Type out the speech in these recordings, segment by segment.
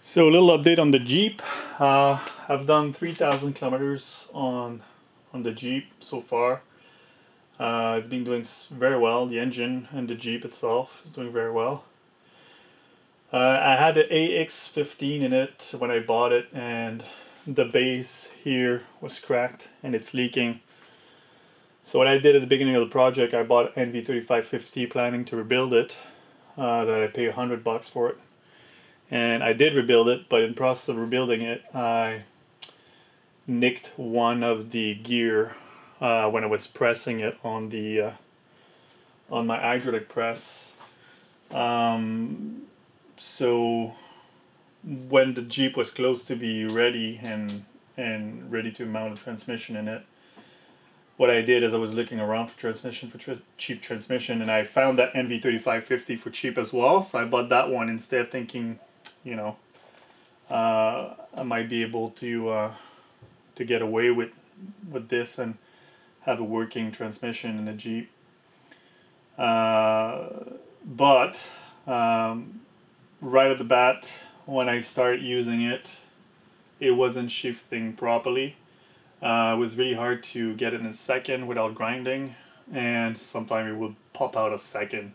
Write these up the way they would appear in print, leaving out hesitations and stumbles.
So a little update on the Jeep. I've done 3,000 kilometers on the Jeep so far. It's been doing very well. The engine and the Jeep itself is doing very well. I had the AX15 in it when I bought it, and the base here was cracked and it's leaking. So what I did at the beginning of the project, I bought NV3550 planning to rebuild it. That I pay $100 for it. And I did rebuild it, but in the process of rebuilding it, I nicked one of the gear when I was pressing it on the on my hydraulic press. So when the Jeep was close to be ready and ready to mount a transmission in it, what I did is I was looking around for transmission, cheap transmission, and I found that NV3550 for cheap as well. So I bought that one instead, thinking, you know, I might be able to get away with this and have a working transmission in a Jeep. But right at the bat, when I started using it, it wasn't shifting properly. It was really hard to get it in a second without grinding, and sometimes it would pop out a second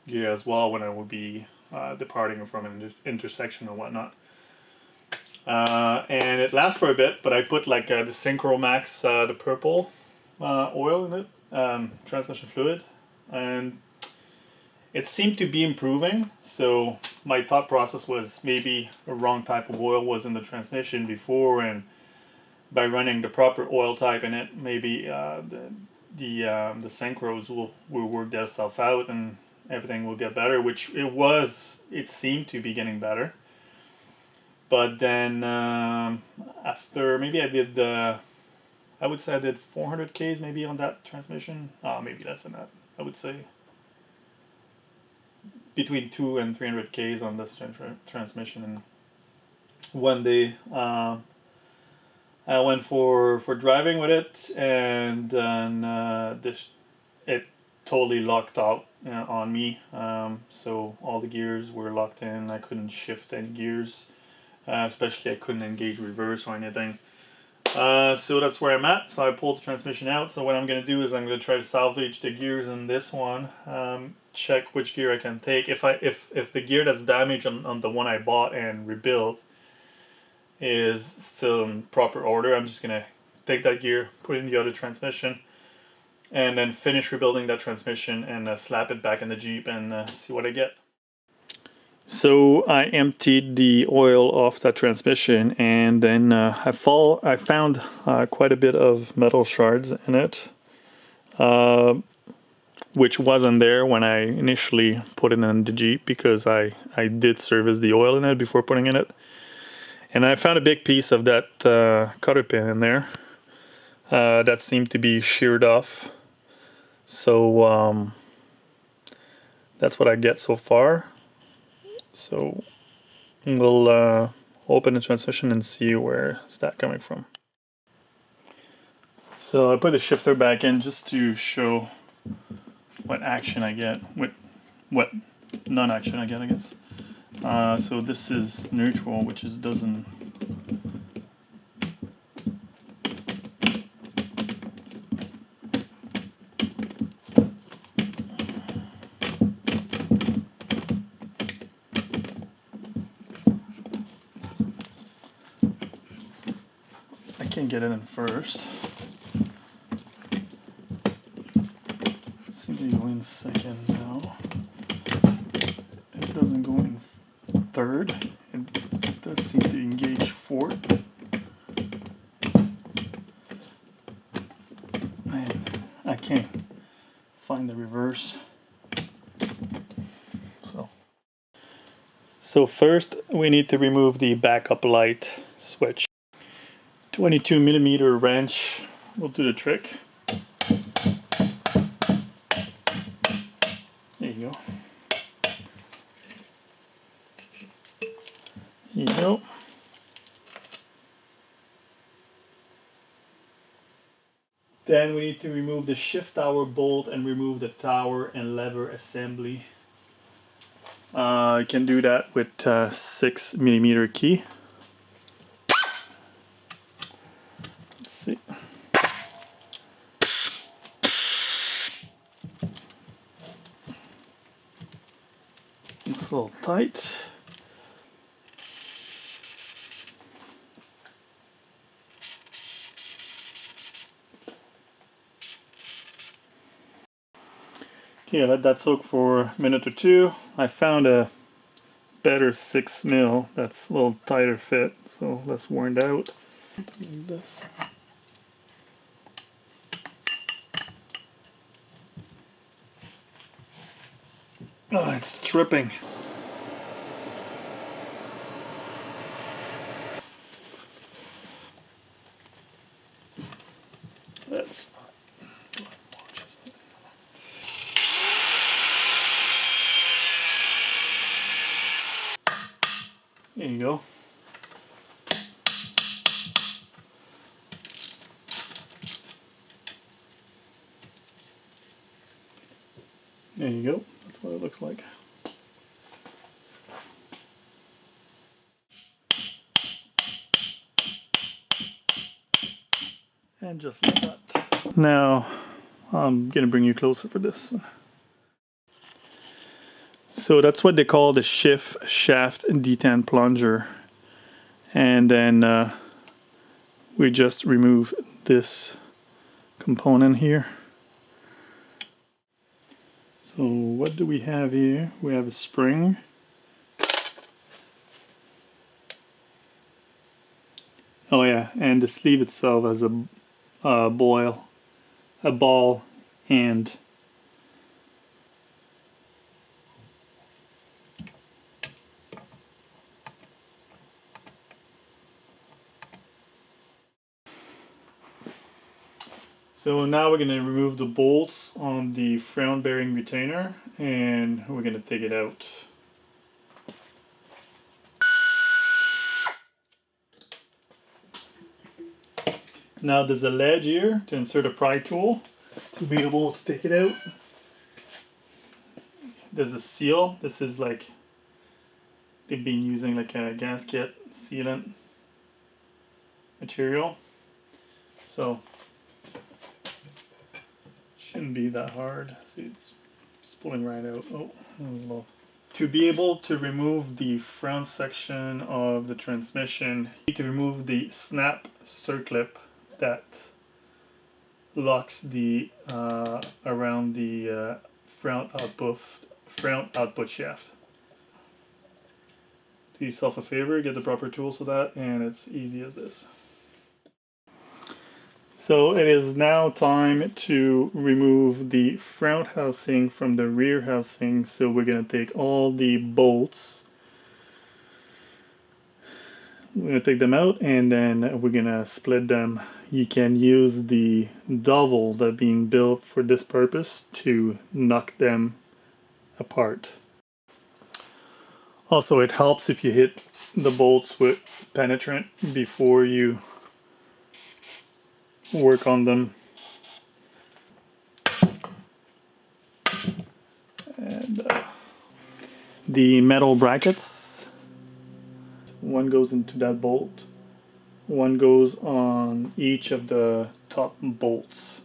gear as well when I would be departing from an intersection or whatnot. And it lasts for a bit, but I put like the Synchro Max, the purple oil in it, transmission fluid, and it seemed to be improving. So my thought process was maybe a wrong type of oil was in the transmission before, and by running the proper oil type in it, maybe the synchros will work themselves out and everything will get better, which it seemed to be getting better. But then after maybe I did I would say I did 400 Ks maybe on that transmission, maybe less than that. I would say between 200 and 300 Ks on this transmission, and one day I went for driving with it, and then it totally locked out on me. So all the gears were locked in. I couldn't shift any gears, especially I couldn't engage reverse or anything. So that's where I'm at. So I pulled the transmission out. So what I'm going to do is I'm going to try to salvage the gears in this one. Check which gear I can take. If the gear that's damaged on the one I bought and rebuilt is still in proper order, I'm just gonna take that gear, put it in the other transmission, and then finish rebuilding that transmission and slap it back in the Jeep and see what I get. So I emptied the oil off that transmission, and then I found quite a bit of metal shards in it, which wasn't there when I initially put it in the Jeep, because I did service the oil in it before putting in it. And I found a big piece of that cotter pin in there that seemed to be sheared off. So that's what I get so far. So we'll open the transmission and see where is that coming from. So I put the shifter back in just to show what action I get, what non-action I get, I guess. So this is neutral, which doesn't. I can't get it in first. It seems to go in second now. It doesn't go in third. It does seem to engage fourth. And I can't find the reverse. So first we need to remove the backup light switch. 22mm wrench will do the trick. There you go. There you go. Then we need to remove the shift tower bolt and remove the tower and lever assembly. You can do that with 6mm key. Let's see. It's a little tight. Okay, let that soak for a minute or two. I found a better 6mm that's a little tighter fit, so less worn out. Like this. Oh, it's dripping. That's not. There you go. There you go. That's what it looks like. And just like that. Now, I'm gonna bring you closer for this one. So that's what they call the shift shaft detent plunger. And then we just remove this component here. So what do we have here? We have a spring. Oh yeah, and the sleeve itself has a ball and so now we're going to remove the bolts on the front bearing retainer and we're going to take it out. Now there's a ledge here to insert a pry tool to be able to take it out. There's a seal. This is like they've been using like a gasket sealant material. So shouldn't be that hard. See, it's pulling right out. Oh, that was low. To be able to remove the front section of the transmission, you need to remove the snap circlip that locks the around the front output shaft. Do yourself a favor, get the proper tools for that, and it's easy as this. So it is now time to remove the front housing from the rear housing. So we're going to take all the bolts. We're going to take them out and then we're going to split them. You can use the dowel that being built for this purpose to knock them apart. Also, it helps if you hit the bolts with penetrant before you work on them. And the metal brackets, one goes into that bolt, one goes on each of the top bolts.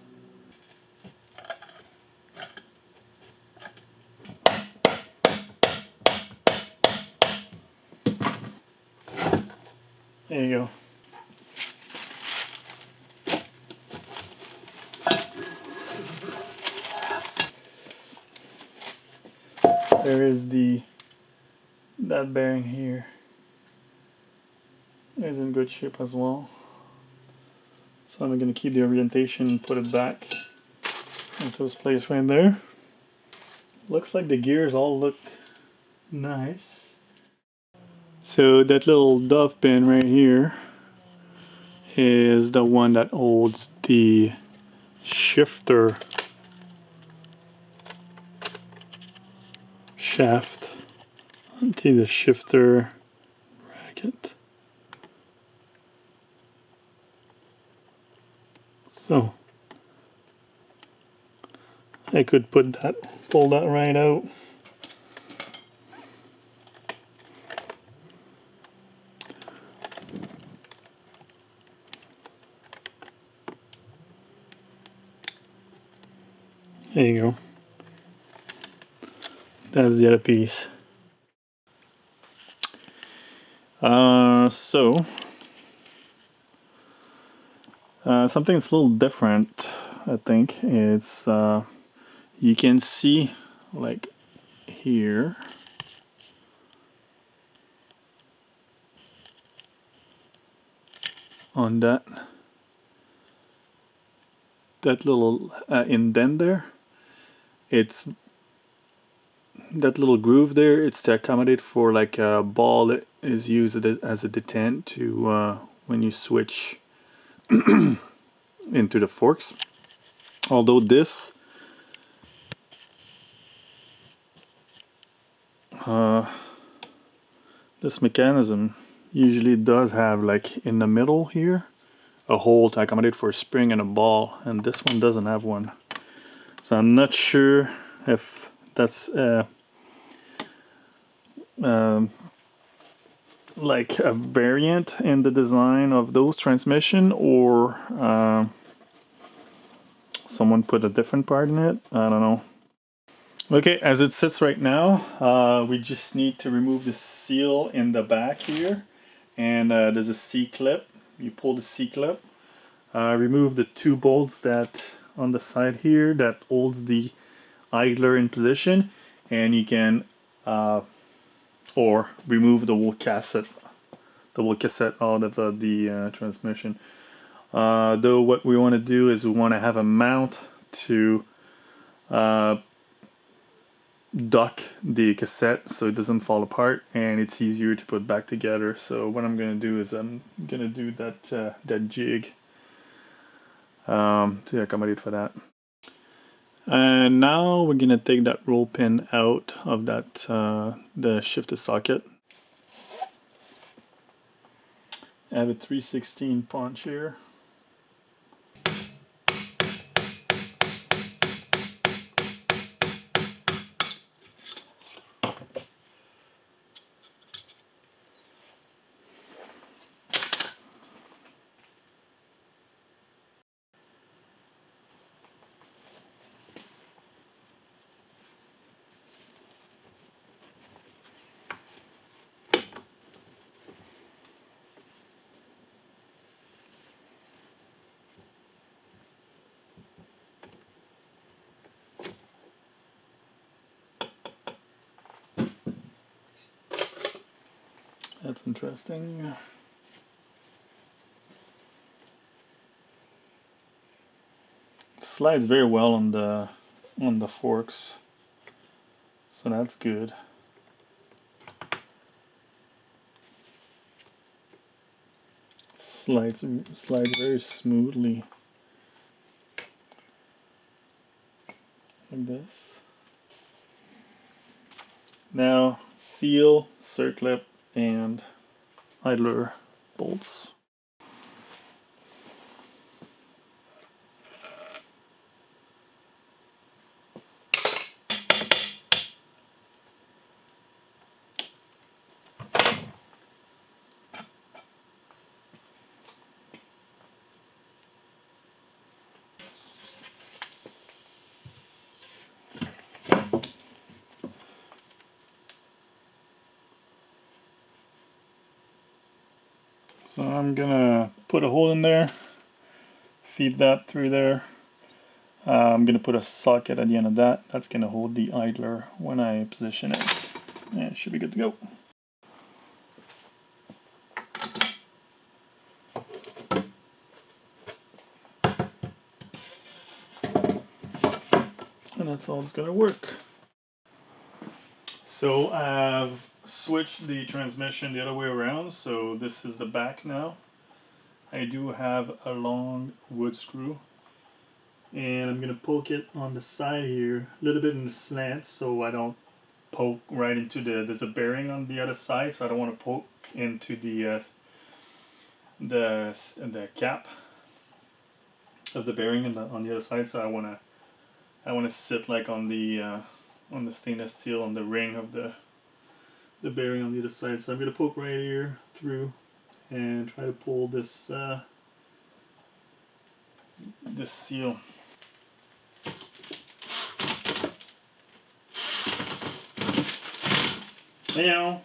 There you go. There is that bearing here is in good shape as well. So I'm going to keep the orientation and put it back into its place right there. Looks like the gears all look nice. So that little dove pin right here is the one that holds the shifter shaft onto the shifter bracket. So I could pull that right out. There you go. That's the other piece. Something that's a little different, I think, is you can see like here on that little indent there. It's that little groove there. It's to accommodate for like a ball that is used as a detent to when you switch into the forks. Although this this mechanism usually does have like in the middle here a hole to accommodate for a spring and a ball, and this one doesn't have one. So I'm not sure if that's like a variant in the design of those transmission, or someone put a different part in it. I don't know. Okay, as it sits right now, we just need to remove the seal in the back here, and there's a C-clip. You pull the C-clip, remove the two bolts that on the side here that holds the idler in position, and you can or remove the whole cassette out of the transmission. Though what we want to do is we want to have a mount to duck the cassette so it doesn't fall apart and it's easier to put back together. So what I'm going to do is I'm going to do that jig to accommodate for that. And now we're going to take that roll pin out of that the shifter socket. I have a 3/16 punch here. That's interesting. Slides very well on the forks, so that's good. Slides very smoothly like this. Now seal, circlip, and idler bolts. So I'm gonna put a hole in there, feed that through there. I'm gonna put a socket at the end of that. That's gonna hold the idler when I position it. And it should be good to go. And that's all it's gonna work. So I've switched the transmission the other way around, so this is the back now. I do have a long wood screw, and I'm gonna poke it on the side here, a little bit in the slant, so I don't poke right into there's a bearing on the other side, so I don't want to poke into the cap of the bearing on the other side. So I want to sit like on the stainless steel on the ring of the bearing on the other side. So I'm going to poke right here through and try to pull this this seal. Meow.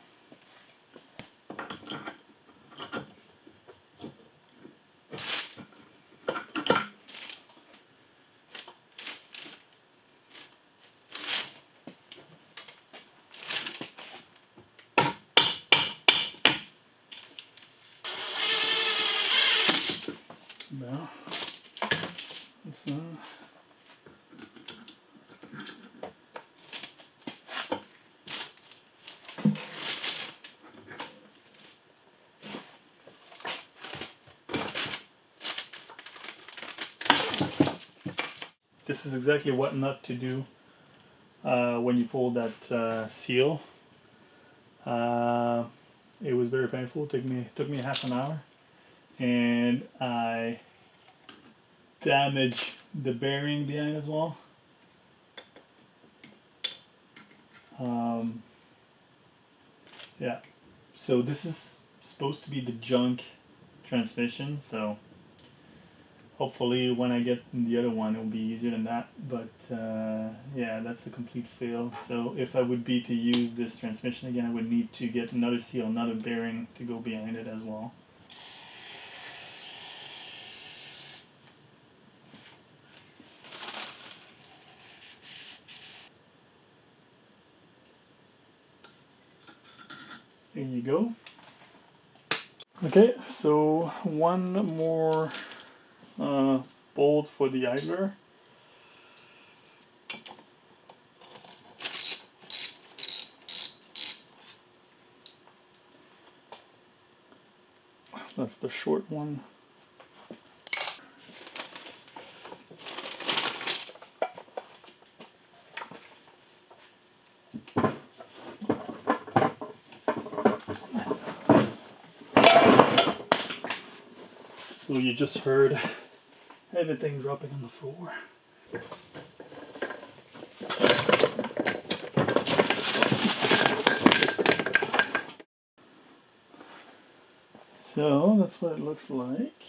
Well, it's this is exactly what not to do when you pull that seal. It was very painful. It took me half an hour, and I damaged the bearing behind as well. Yeah, so this is supposed to be the junk transmission, so hopefully when I get the other one it'll be easier than that, but yeah, that's a complete fail. So if I would be to use this transmission again, I would need to get another seal, another bearing to go behind it as well. There you go. Okay, so one more bolt for the idler. That's the short one. So you just heard everything dropping on the floor. So that's what it looks like.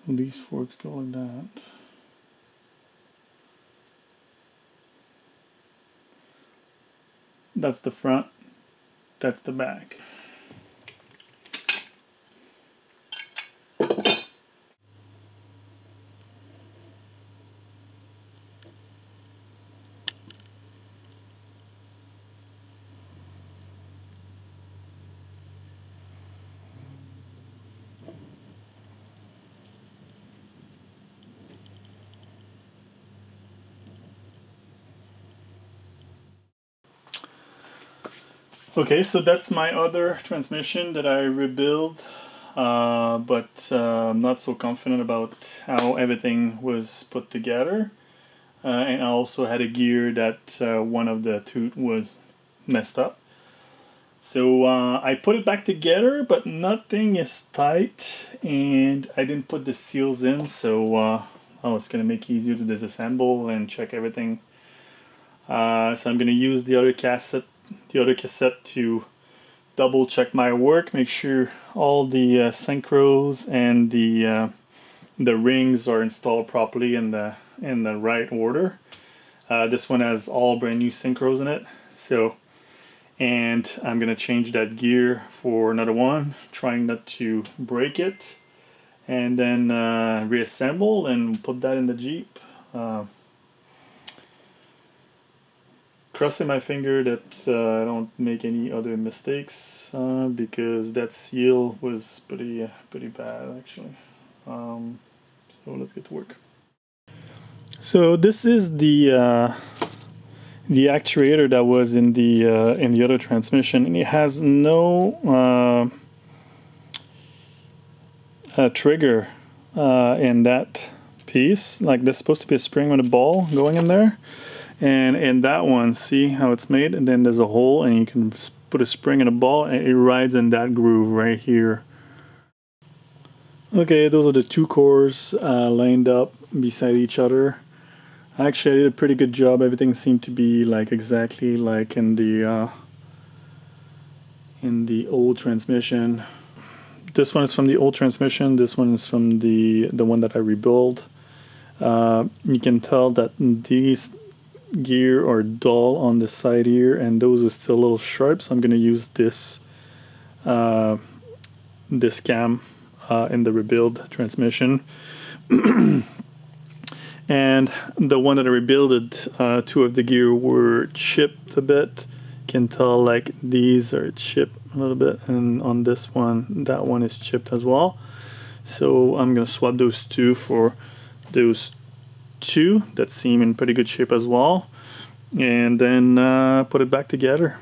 These forks go like that. That's the front, that's the back. Okay, so that's my other transmission that I rebuilt, but I'm not so confident about how everything was put together. And I also had a gear that one of the tooth was messed up. So I put it back together, but nothing is tight, and I didn't put the seals in, so it's gonna make it easier to disassemble and check everything. So I'm gonna use the other cassette to double check my work, make sure all the synchros and the rings are installed properly in the right order. This one has all brand new synchros in it, so, and I'm gonna change that gear for another one, trying not to break it, and then reassemble and put that in the Jeep. Crossing my finger that I don't make any other mistakes, because that seal was pretty bad actually. So let's get to work. So this is the actuator that was in the other transmission, and it has no trigger in that piece. Like, there's supposed to be a spring with a ball going in there. And in that one, see how it's made? And then there's a hole, and you can put a spring and a ball, and it rides in that groove right here. Okay, those are the two cores lined up beside each other. Actually, I did a pretty good job. Everything seemed to be like exactly like in the old transmission. This one is from the old transmission. This one is from the one that I rebuilt. You can tell that gear are dull on the side here, and those are still a little sharp, so I'm going to use this this cam in the Rebuild transmission. And the one that I rebuilded, two of the gear were chipped a bit. You can tell like these are chipped a little bit, and on this one, that one is chipped as well. So I'm gonna swap those two for those two that seem in pretty good shape as well, and then put it back together.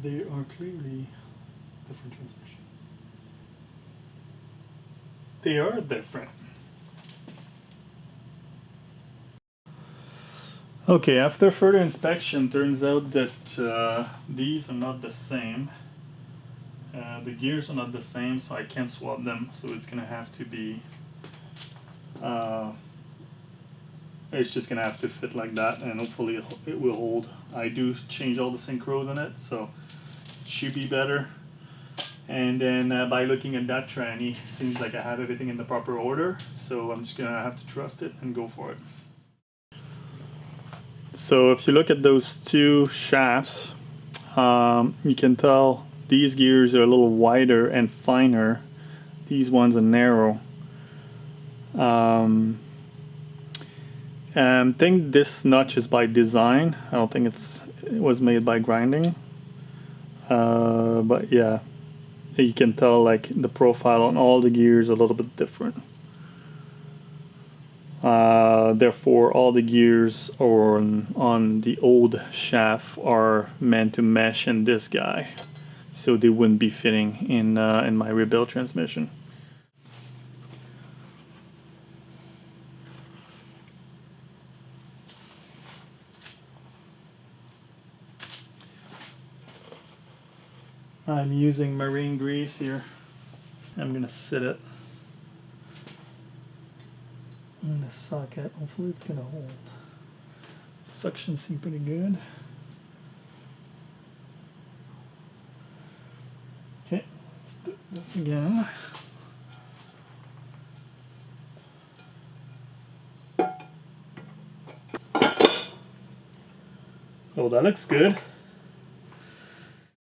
They are clearly different transmission. They are different. Okay, after further inspection, turns out that these are not the same. The gears are not the same, so I can't swap them. So it's gonna have to be. It's just gonna have to fit like that, and hopefully it will hold. I do change all the synchros in it, so it should be better. And then by looking at that tranny, it seems like I have everything in the proper order. So I'm just gonna have to trust it and go for it. So if you look at those two shafts, you can tell these gears are a little wider and finer. These ones are narrow. I think this notch is by design. I don't think it was made by grinding. But yeah, you can tell like the profile on all the gears a little bit different. Therefore, all the gears on the old shaft are meant to mesh in this guy, so they wouldn't be fitting in my Rebuild transmission. I'm using marine grease here. I'm gonna sit it in the socket. Hopefully it's gonna hold. Suction seems pretty good. Okay, let's do this again. Oh, that looks good.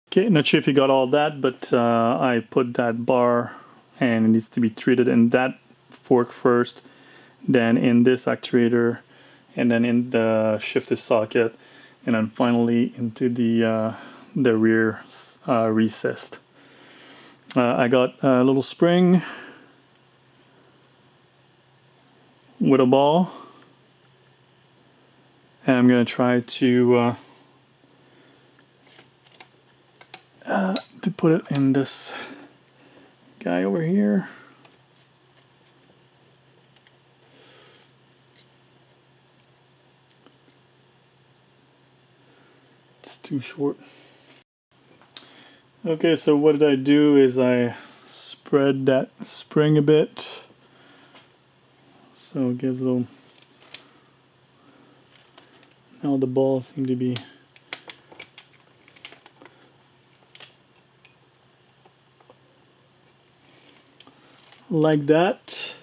Okay, not sure if you got all that, but I put that bar, and it needs to be treated in that fork first, then in this actuator, and then in the shifter socket, and then finally into the rear recessed. I got a little spring with a ball, and I'm gonna try to put it in this guy over here. It's too short. Okay, so what did I do is I spread that spring a bit, so it gives a little. Now the balls seem to be like that.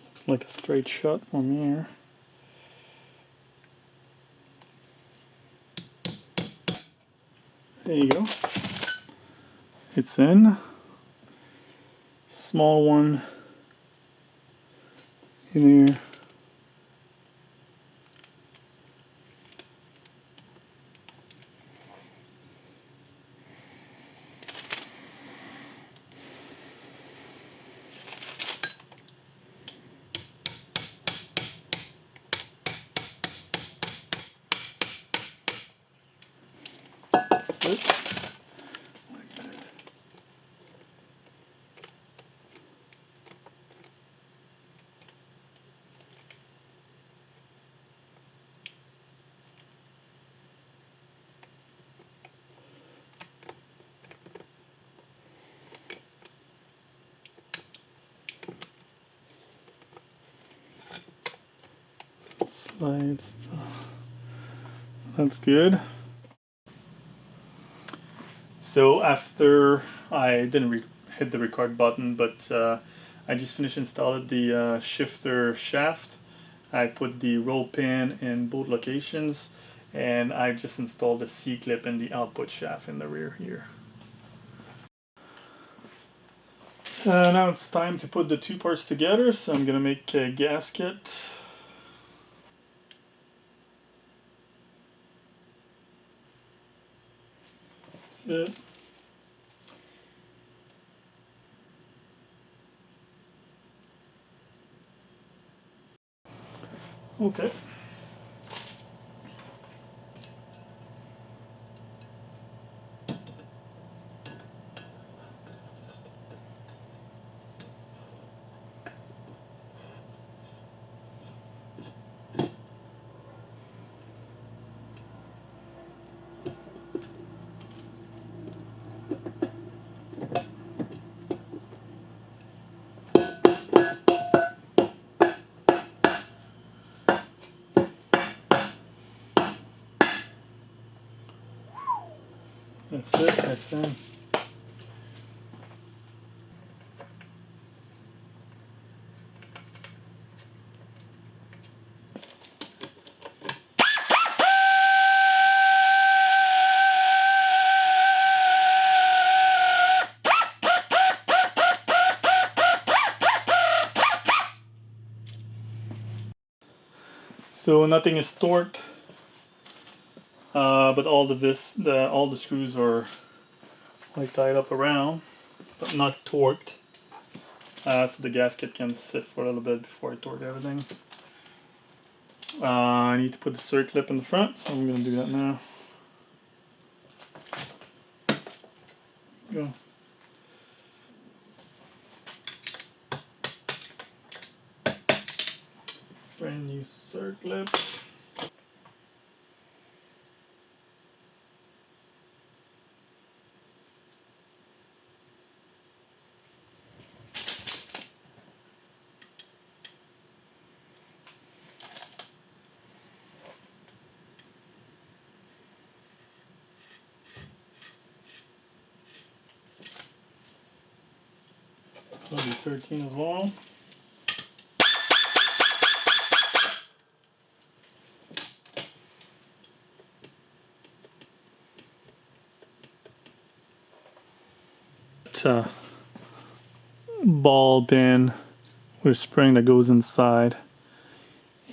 Looks like a straight shot from here. There you go. It's in. Small one in here. That's it. Slides. So that's good. So after I didn't hit the record button, but I just finished installing the shifter shaft. I put the roll pin in both locations, and I just installed the C-clip in the output shaft in the rear here. Now it's time to put the two parts together, so I'm gonna make a gasket. That's it. Okay. That's it, that's in. So nothing is torqued, but all the screws are like tied up around, but not torqued. So the gasket can sit for a little bit before I torque everything. I need to put the circlip in the front, so I'm going to do that now. Go. Brand new circlip. That'll be 13 as well. Ball pin with a spring that goes inside,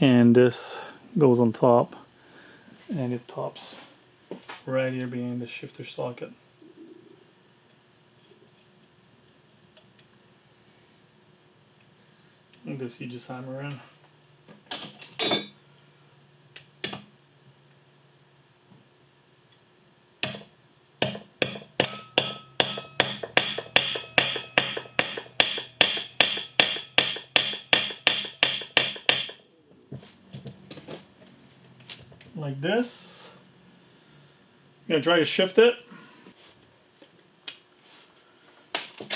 and this goes on top, and it tops right here behind the shifter socket. And this you just hammer in. Like this. I'm gonna try to shift it.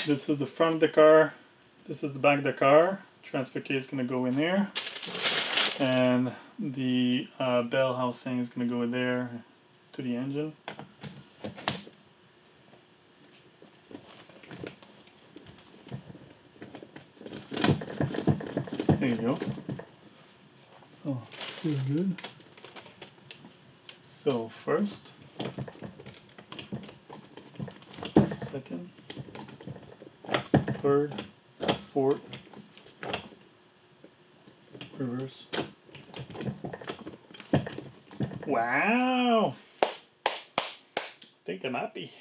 This is the front of the car. This is the back of the car. Transfer case is gonna go in there, and the bell housing is gonna go in there to the engine. There you go. So feels good. So first, second, third, fourth, reverse. Wow! I think I'm happy.